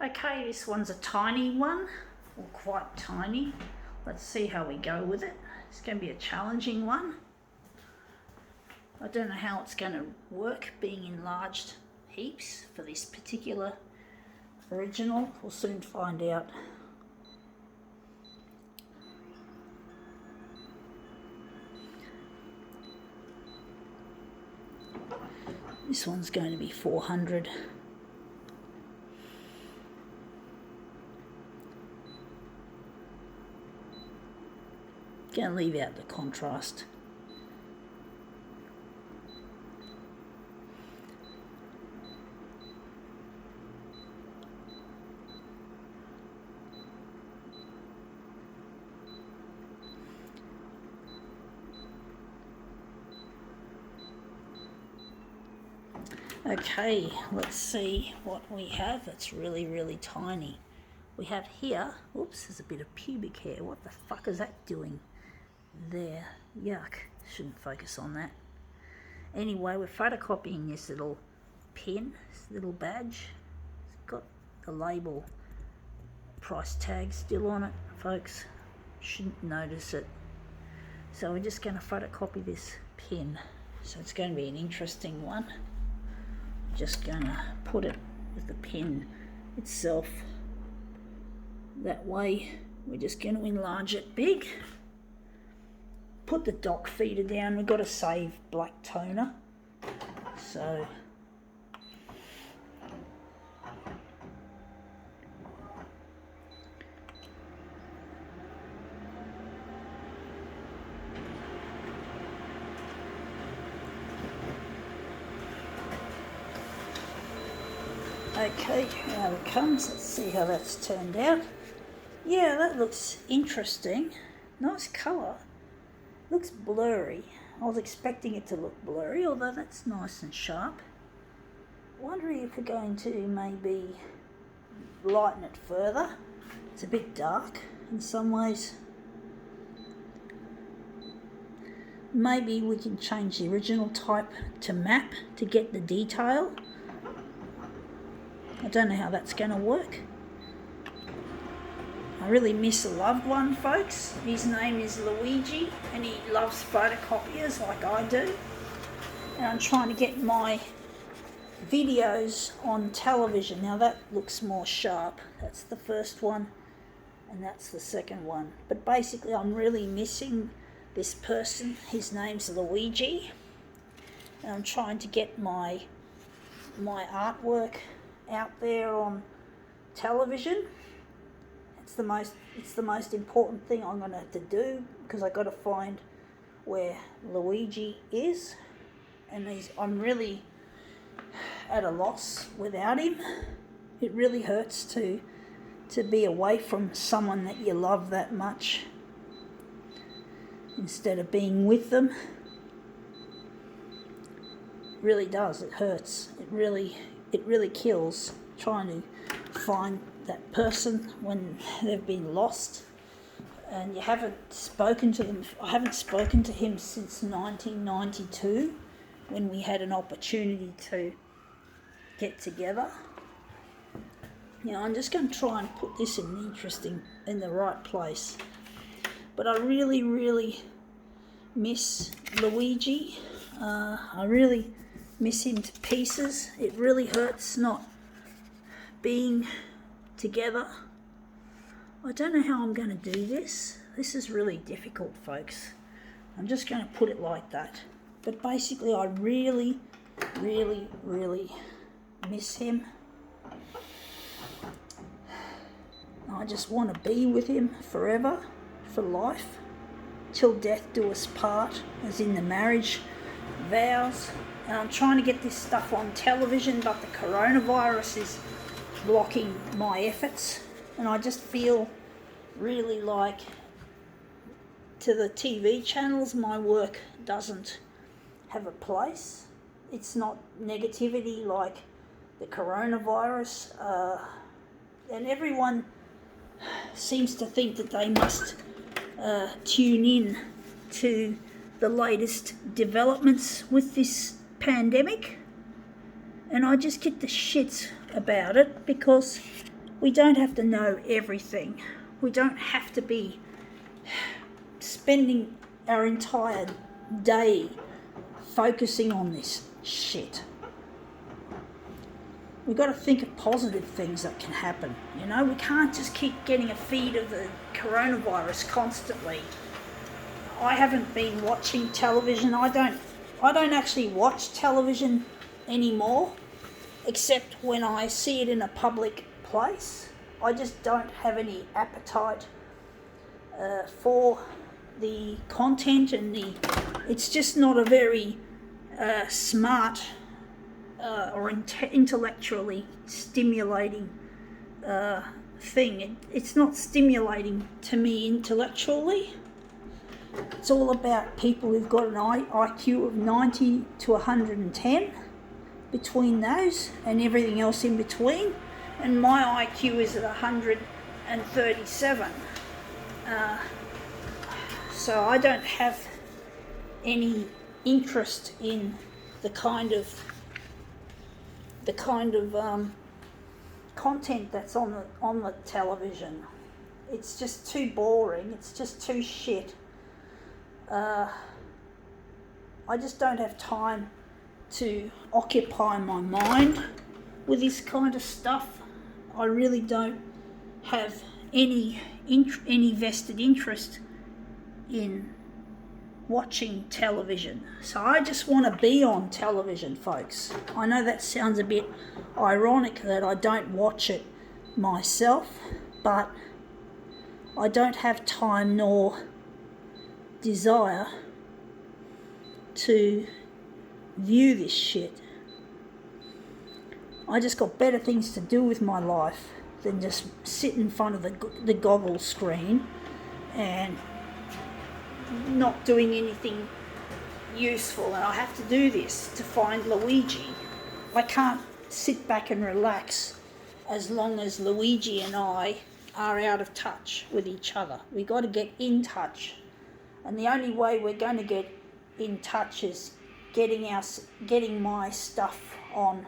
Okay, this one's a tiny one, or quite tiny. Let's see how we go with it. It's going to be a challenging one. I don't know how it's going to work being enlarged heaps for this particular original. We'll soon find out. This one's going to be 400. Going to leave out the contrast. Okay, let's see what we have. It's really, really tiny. We have here, oops, there's a bit of pubic hair. What the fuck is that doing there? Yuck, shouldn't focus on that. Anyway, we're photocopying this little pin, this little badge. It's got the label price tag still on it, folks. Shouldn't notice it. So we're just going to photocopy this pin. So it's going to be an interesting one. Just going to put it with the pen itself. That way we're just going to enlarge it big. Put the dock feeder down. We've got to save black toner. So okay, out it comes. Let's see how that's turned out. Yeah, that looks interesting. Nice colour. Looks blurry. I was expecting it to look blurry, although that's nice and sharp. Wondering if we're going to maybe lighten it further. It's a bit dark in some ways. Maybe we can change the original type to map to get the detail. I don't know how that's going to work. I really miss a loved one, folks. His name is Luigi and he loves photocopiers like I do. And I'm trying to get my videos on television. Now that looks more sharp. That's the first one and that's the second one. But basically I'm really missing this person. His name's Luigi. And I'm trying to get my artwork out there on television. It's the most important thing I'm going to have to do, because I've got to find where Luigi is, and I'm really at a loss without him. It really hurts to be away from someone that you love that much instead of being with them. It really does. It hurts. It really kills trying to find that person when they've been lost and you haven't spoken to them. I haven't spoken to him since 1992 when we had an opportunity to get together. You know, I'm just going to try and put this in the right place. But I really, really miss Luigi. I really miss him to pieces. It really hurts not being together. I don't know how I'm going to do this. This is really difficult, folks. I'm just going to put it like that. But basically I really, really, really miss him. I just want to be with him forever, for life, till death do us part, as in the marriage vows. And I'm trying to get this stuff on television, but the coronavirus is blocking my efforts, and I just feel really like to the TV channels my work doesn't have a place. It's not negativity like the coronavirus, and everyone seems to think that they must tune in to the latest developments with this pandemic, and I just get the shits about it, because We don't have to know everything. We don't have to be spending our entire day focusing on this shit. We've got to think of positive things that can happen. You know, we can't just keep getting a feed of the coronavirus constantly. I haven't been watching television. I don't actually watch television anymore, except when I see it in a public place. I just don't have any appetite for the content, and it's just not a very smart or intellectually stimulating thing. It's not stimulating to me intellectually. It's all about people who've got an IQ of 90 to 110, between those and everything else in between. And my IQ is at 137. So I don't have any interest in the kind of content that's on the television. It's just too boring. It's just too shit. I just don't have time to occupy my mind with this kind of stuff. I really don't have any vested interest in watching television. So I just want to be on television, folks. I know that sounds a bit ironic that I don't watch it myself, but I don't have time nor desire to view this shit. I just got better things to do with my life than just sit in front of the goggle screen and not doing anything useful. And I have to do this to find Luigi. I can't sit back and relax as long as Luigi and I are out of touch with each other. We got to get in touch, and the only way we're going to get in touch is getting my stuff on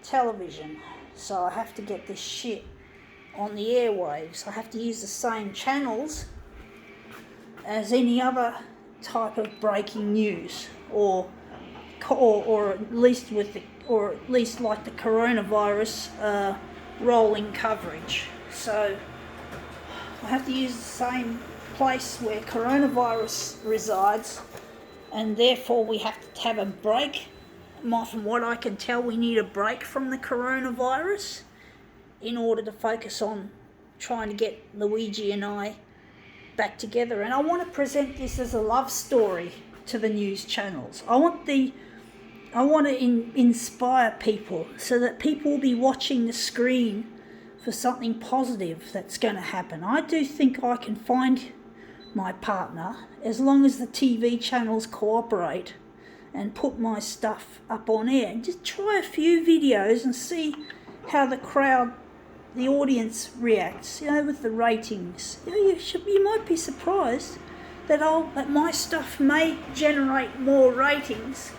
television. So I have to get this shit on the airwaves. I have to use the same channels as any other type of breaking news, or at least like the coronavirus rolling coverage. So I have to use the same place where coronavirus resides, and therefore we have to have a break. From what I can tell, we need a break from the coronavirus in order to focus on trying to get Luigi and I back together. And I want to present this as a love story to the news channels. I want to inspire people so that people will be watching the screen for something positive that's going to happen. I do think I can find my partner as long as the TV channels cooperate and put my stuff up on air, and just try a few videos and see how the audience reacts, with the ratings. You might be surprised that my stuff may generate more ratings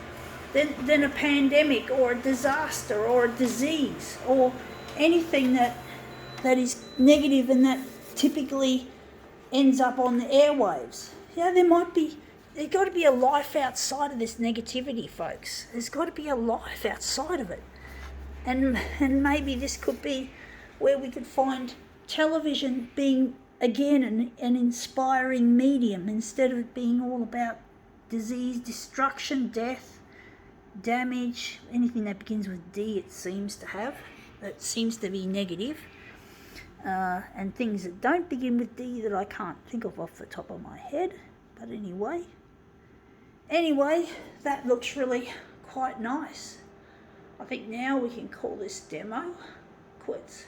than a pandemic or a disaster or a disease or anything that is negative and that typically ends up on the airwaves. There's got to be a life outside of this negativity, folks. There's got to be a life outside of it. And maybe this could be where we could find television being, again, an inspiring medium, instead of it being all about disease, destruction, death, damage, anything that begins with D it seems to be negative. And things that don't begin with D that I can't think of off the top of my head. But Anyway, that looks really quite nice. I think now we can call this demo quits.